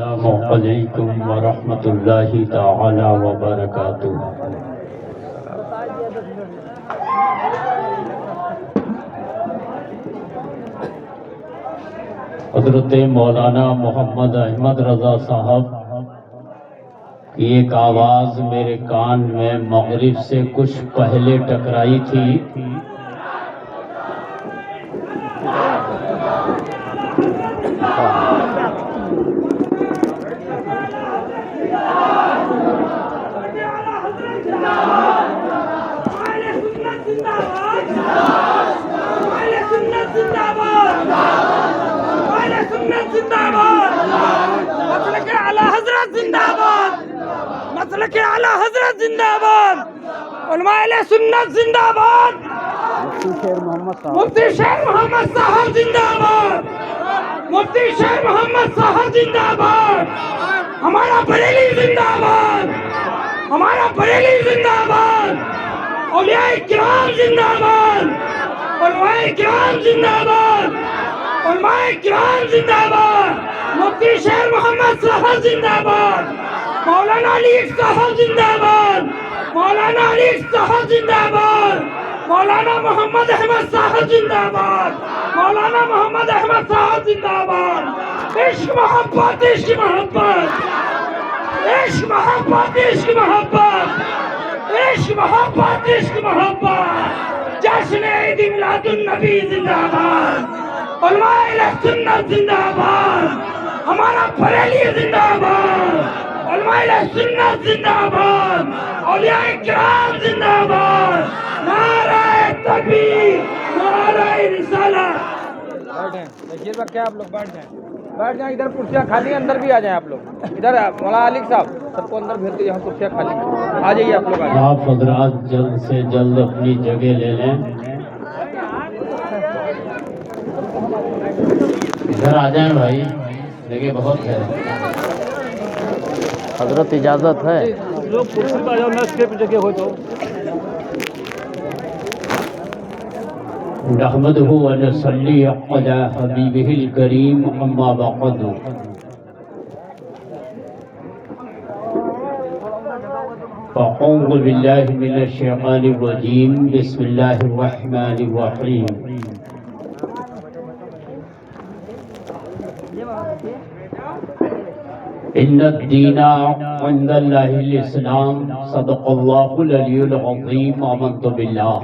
السلام علیکم ورحمۃ اللہ تعالی وبرکاتہ۔ حضرت مولانا محمد احمد رضا صاحب کی ایک آواز میرے کان میں مغرب سے کچھ پہلے ٹکرائی تھی، مسلک اعلی حضرت زندہ باد، مسلک اعلی حضرت زندہ باد، علماء اہل سنت زندہ باد، مفتی شیر محمد صاحب زندہ باد، مفتی شیر محمد صاحب زندہ باد، ہمارا بریلی زندہ باد، ہمارا بریلی زندہ باد، اولیاء کرام زندہ باد، علماء کرام زندہ باد، علماء کرام زندہ باد، مفتی شیر محمد صاحب زندہ باد، مولانا علی صاحب زندہ باد، مولانا علی صاحب زندہ باد، مولانا محمد احمد صاحب زندہ باد، مولانا محمد احمد صاحب زندہ باد۔ عشق محبت، عشق محبت، عشق محبت، عشق محبت، عشق محبت، عشق محبت، جشن عید میلاد النبی زندہ باد، علماء اہل سنت زندہ باد، ہمارا بریلی زندہ باد، علماء اہل سنت زندہ باد، اولیاء کرام زندہ باد، نعرہ تکبیر، نعرہ رسالت۔ بیٹھیں بشیر بھائی، کیا آپ لوگ بیٹھ جائیں ادھر کرسیاں خالی ہیں، اندر بھی آ جائیں آپ لوگ، ادھر مولانا علی صاحب سب کو اندر بھیج دیجیے، یہاں کرسیاں خالی ہیں، آ جائیے آپ لوگ، آ جائیں۔ آپ حضرات جلد سے جلد اپنی جگہ لے لیں، ادھر آ جائیں بھائی، جگہ بہت ہے۔ حضرت اجازت ہے؟ لوگ کرسی پہ آ جاؤ، نہ پہ جگہ ہو تو۔ نحمدہ و نصلی علی حبیبہ الکریم، اما بعد۔ اعوذ باللہ من الشیطان الرجیم، بسم اللہ الرحمن الرحیم۔ ان الدین عند اللہ الاسلام، صدق اللہ العلی العظیم، آمنت باللہ۔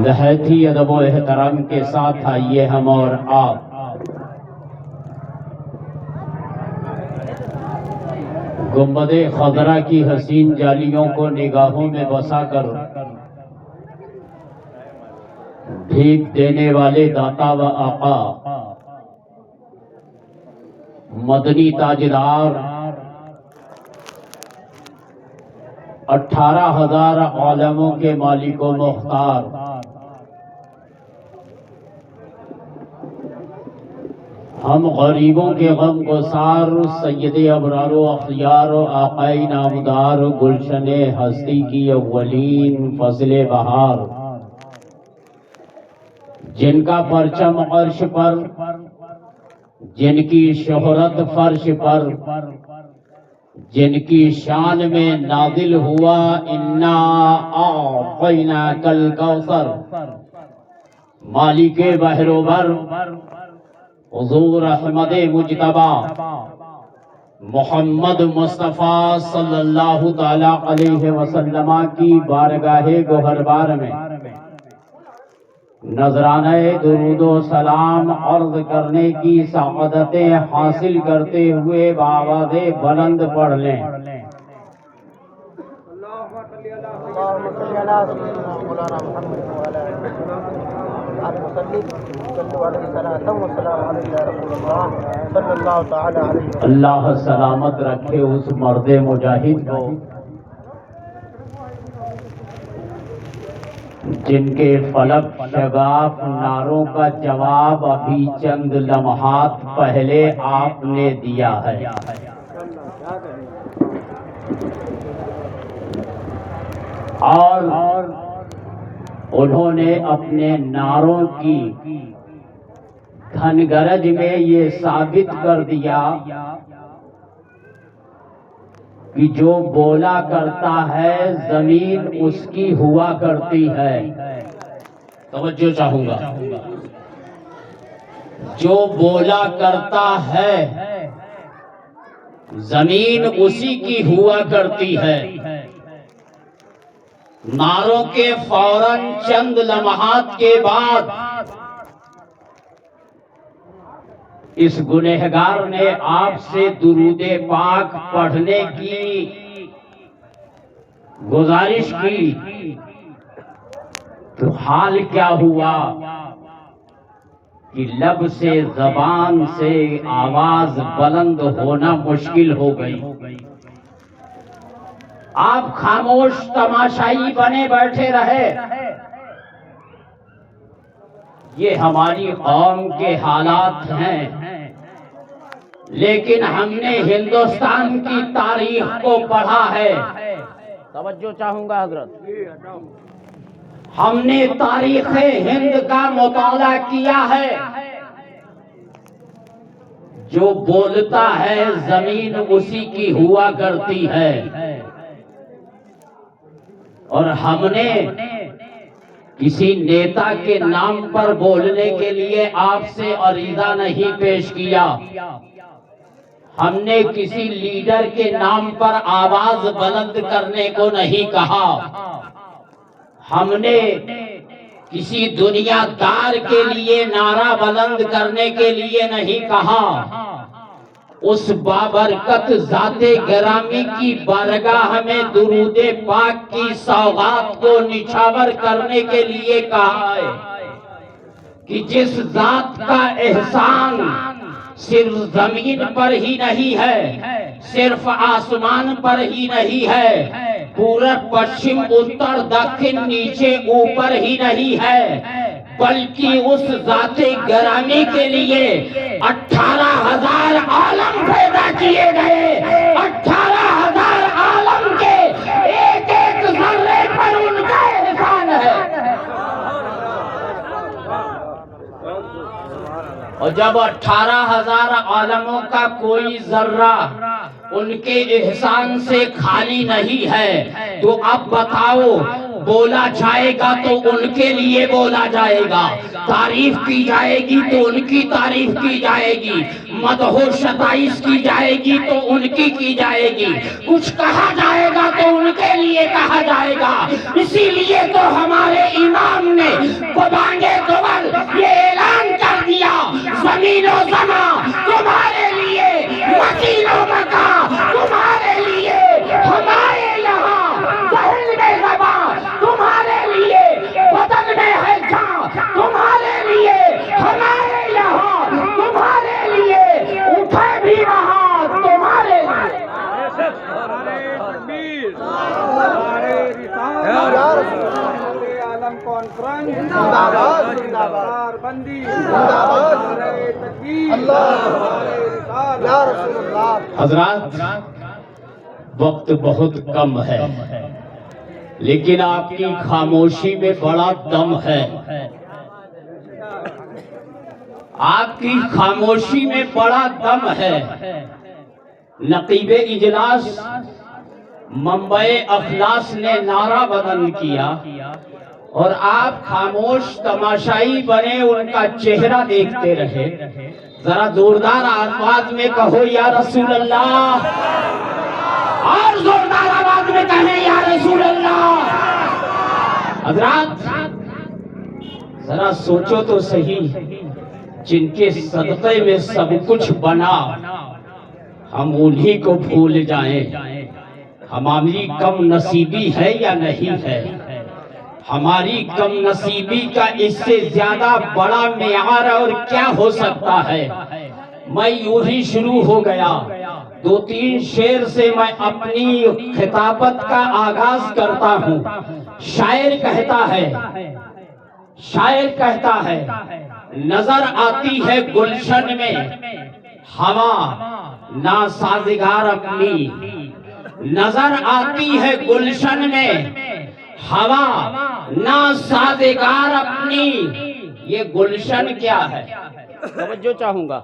نہایت ہی ادب و احترام کے ساتھ آئیے ہم اور آپ گنبد خضرا کی حسین جالیوں کو نگاہوں میں بسا کر بھیک دینے والے داتا و آقا، مدنی تاجدار، 18,000 عالموں کے مالک و مختار، ہم غریبوں کے غم گسار، سید ابرار و اخیار و آقا نامدار، گلشن ہستی کی اولین فصل بہار، جن کا پرچم عرش پر، جن کی شہرت فرش پر، جن کی شان میں نازل ہوا انا اعطیناک الکوثر، مالک بحر و بر، حضور احمد مجتبی محمد مصطفیٰ صلی اللہ تعالی علیہ وسلم کی بارگاہ گوہربار میں نذرانہ درود و سلام عرض کرنے کی سعادتیں حاصل کرتے ہوئے بآواز بلند پڑھ لیں۔ اللہ سلامت رکھے اس مرد مجاہد کو جن کے فلک شگاف نعروں کا جواب ابھی چند لمحات پہلے آپ نے دیا ہے۔ اور انہوں نے اپنے نعروں کی گھنگرج میں یہ ثابت کر دیا کہ جو بولا کرتا ہے زمین اس کی ہوا کرتی ہے. توجہ چاہوں گا. جو بولا کرتا ہے زمین اسی کی ہوا کرتی ہے. نعروں کے فوراً چند لمحات کے بعد اس گنہگار نے آپ سے درود پاک پڑھنے کی گزارش کی تو حال کیا ہوا کہ لب سے زبان سے آواز بلند ہونا مشکل ہو گئی. آپ خاموش تماشائی بنے بیٹھے رہے. یہ ہماری قوم کے حالات ہیں، لیکن ہم نے ہندوستان کی تاریخ کو پڑھا ہے. توجہ چاہوں گا حضرت. ہم نے تاریخ ہند کا مطالعہ کیا ہے. جو بولتا ہے زمین اسی کی ہوا کرتی ہے. اور ہم نے کسی نیتا کے نام پر بولنے کے لیے آپ سے عریضہ نہیں پیش کیا. ہم نے کسی لیڈر کے نام پر آواز بلند کرنے کو نہیں کہا. ہم نے کسی دنیا دار کے لیے نعرہ بلند کرنے کے لیے نہیں کہا. اس بابرکت ذات گرامی کی بارگاہ میں درود پاک کی سوغات کو نچھاور کرنے کے لیے کہا ہے کہ جس ذات کا احسان صرف زمین پر ہی نہیں ہے، صرف آسمان پر ہی نہیں ہے، پورب پشچم اتر دکن نیچے اوپر ہی نہیں ہے، بلکہ اس ذات گرامی کے لیے 18,000 عالم پیدا کیے گئے. 18,000 عالم کے ایک ایک ذرے پر ان کا احسان ہے. اور جب 18,000 عالموں کا کوئی ذرہ ان کے احسان سے خالی نہیں ہے تو اب بتاؤ بولا جائے گا تو ان کے لیے بولا جائے گا، تعریف کی جائے گی تو ان کی تعریف کی جائے گی، مدح و ستائش کی جائے گی تو ان کی جائے گی، کچھ کہا جائے گا تو ان کے لیے کہا جائے گا. اسی لیے تو ہمارے امام نے بانگے دول یہ اعلان کر دیا، زمین و زمان تمہارے لیے، مکین و مکان تمہارے لیے، ہمارے یہاں ذہن میں زبان تمہارے لیے، بدن میں ہے جان تمہارے لیے، ہمارے یہاں تمہارے لیے، اٹھے بھی وہاں تمہارے لیے. عالم کانفرنس زندہ باد بندی زندہ باد یا رسول اللہ. حضرات وقت بہت کم ہے لیکن آپ کی خاموشی میں بڑا دم ہے. آپ کی خاموشی میں بڑا دم ہے. نقیب اجلاس منبع اخلاص نے نعرہ بلند کیا اور آپ خاموش تماشائی بنے ان کا چہرہ دیکھتے رہے. ذرا زوردار آواز میں کہو یا رسول اللہ، اور زوردار آواز میں کہیں یا رسول اللہ. حضرات ذرا سوچو تو صحیح، جن کے صدقے میں سب کچھ بنا ہم انہی کو بھول جائیں. ہماری کم نصیبی ہے یا نہیں ہے؟ ہماری کم نصیبی کا اس سے زیادہ بڑا معیار اور کیا ہو سکتا ہے؟ میں یوں ہی شروع ہو گیا. 2-3 شعر سے میں اپنی خطابت کا آغاز کرتا ہوں. شاعر کہتا ہے نظر آتی ہے گلشن میں ہوا ناسازگار اپنی. نظر آتی ہے گلشن میں ہوا ناسازگار اپنی. یہ گلشن کیا ہے؟ توجہ چاہوں گا.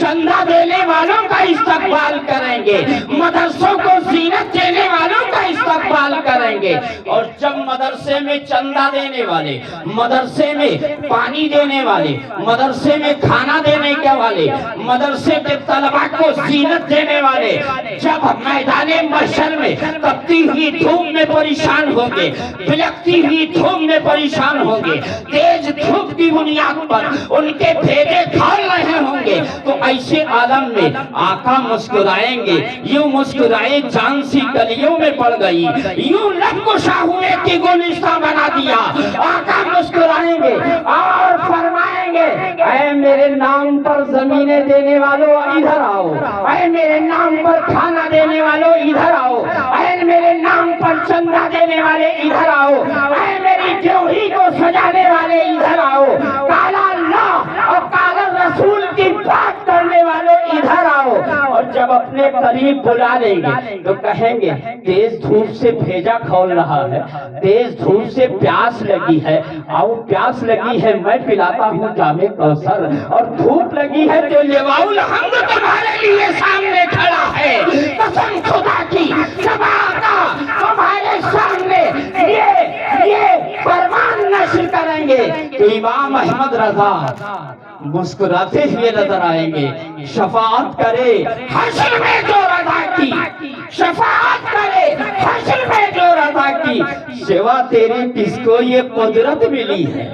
چندہ دینے والوں کا استقبال کریں گے, مدرسوں کو زینت دینے والوں کا استقبال کریں گے. اور جب مدرسے میں چندہ دینے والے, مدرسے میں پانی دینے والے, مدرسے میں کھانا دینے کے والے, مدرسے کے طلباء کو زینت دینے والے جب میدان محشر میں تپتی ہوئی دھوپ میں پریشان ہوں گے, بلکتی ہوئی دھوپ میں پریشان ہوں گے, تیز دھوپ کی بنیاد پر ان کے بھیجے کھول رہے ہوں گے, تو ایسے عالم میں آقا مسکرائیں گے, یوں مسکرائے جان سی گلیوں میں پڑ گئی, یوں لب کشا ہوئے کہ گلستہ بنا دیا. آقا مسکرائیں گے اور فرمائیں گے, اے میرے نام پر زمینیں دینے والوں ادھر آؤ, اے میرے نام پر کھانا دینے والوں ادھر آؤ, اے میرے نام پر چندہ دینے والے ادھر آؤ, اے میری جوہی کو سجانے والے ادھر آؤ, کالا اللہ اور کالا رسول کی بات کرنے والوں ادھر آؤ. اور جب اپنے قریب بلا لیں گے تو کہیں گے, تیز دھوپ سے بھیجا کھول رہا ہے, تیز دھوپ سے پیاس لگی ہے, آؤ پیاس لگی ہے میں پلاتا ہوں جام کوثر, اور دھوپ لگی ہے تو لواء الحمد تمہارے لیے سامنے کھڑا ہے. قسم خدا کی جب آقا تمہارے سامنے یہ فرمان نشر کریں گے تو امام احمد رضا مسکراتے ہوئے نظر آئیں گے, شفاعت کرے حشر میں جو رضا کی, شفاعت کرے حشر میں جو رضا کی, سوا تیرے کس کو یہ قدرت ملی ہے.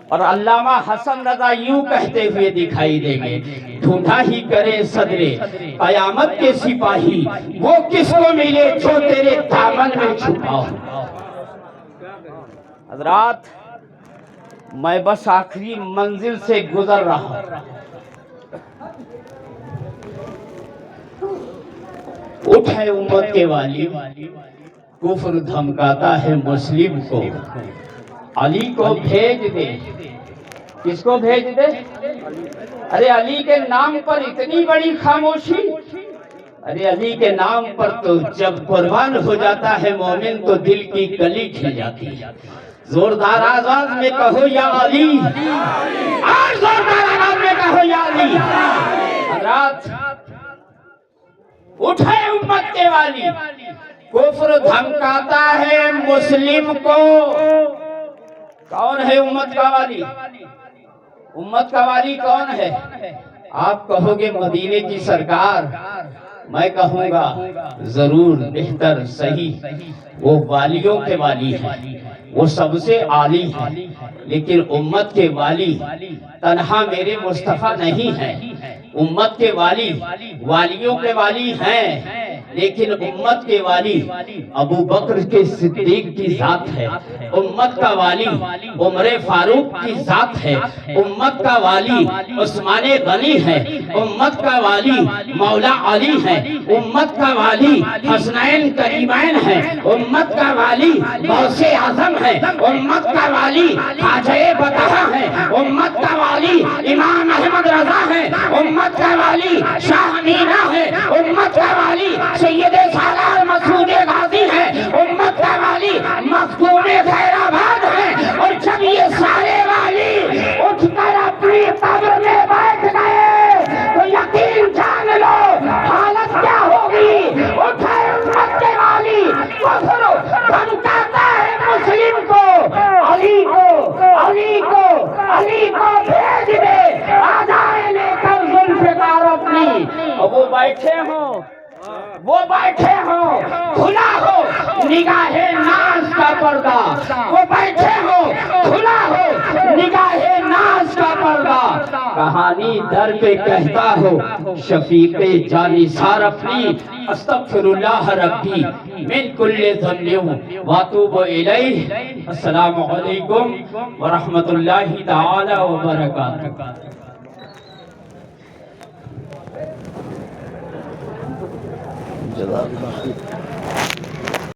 اور علامہ حسن رضا یوں کہتے ہوئے دکھائی دیں گے, ڈھونڈا ہی کرے صدرے قیامت کے سپاہی, وہ کس کو ملے جو تیرے دامن میں چھپا ہو. حضرات, میں بس آخری منزل سے گزر رہا ہوں. اٹھے امت کے والی, کفر دھمکاتا ہے مسلم کو, علی کو بھیج دے. کس کو بھیج دے؟ ارے علی کے نام پر اتنی بڑی خاموشی, ارے علی کے نام پر تو جب قربان ہو جاتا ہے مومن تو دل کی گلی کھل جاتی ہے. زوردار آواز میں کہو یا علی, اور زوردار آواز میں کہو یا علی. حضرات, اٹھے امت کے والی, کفر دھمکاتا ہے مسلم کو. کون ہے امت کا والی؟ امت کا والی کون ہے؟ آپ کہو گے مدینے کی سرکار, میں کہوں گا ضرور, بہتر, صحیح, وہ والیوں کے والی ہے, وہ سب سے عالی ہے, لیکن امت کے والی تنہا میرے مصطفیٰ نہیں ہے. امت کے والی والیوں کے والی ہیں, لیکن امت کے والی ابو بکر کے صدیق کی ذات ہے, امت کا والی عمر فاروق کی ذات ہے, امت کا والی عثمان غنی ہے, امت کا والی مولا علی ہے, امت کا والی حسنین کریمین ہے, امت کا والی غوث اعظم ہے, امت کا والی خواجہ بطحہ ہے, امت کا والی امام احمد رضا ہے, امت کا والی شاہ امینہ ہے, امت کا والی سید سالار مسعود غازی ہے, امت کا والی مخدوم خیر آباد ہے. اور جب یہ سارے والی اٹھ کر اپنی قبر میں بیٹھ گئے تو یقین جان لو حالت کیا ہوگی. اٹھے امت کے والی, کفر دھمکاتا ہے مسلم کو, علی کو علی کو علی کو بھیج دے, آ جائے لے کر ذوالفقار اپنی. اور وہ بیٹھے ہوں, وہ بیٹھے ہوں, کھلا ہو نگاہ ناز کا پردہ, وہ بیٹھے ہوں, کھلا ہو نگاہ ناز کا پردہ. کہانی در پہ کہتا ہو شفیق جانثار اپنی, استغفر اللہ ربی من کل ذنب واتوب الیہ. السلام علیکم ورحمۃ اللہ تعالی وبرکاتہ. جزاک اللہ.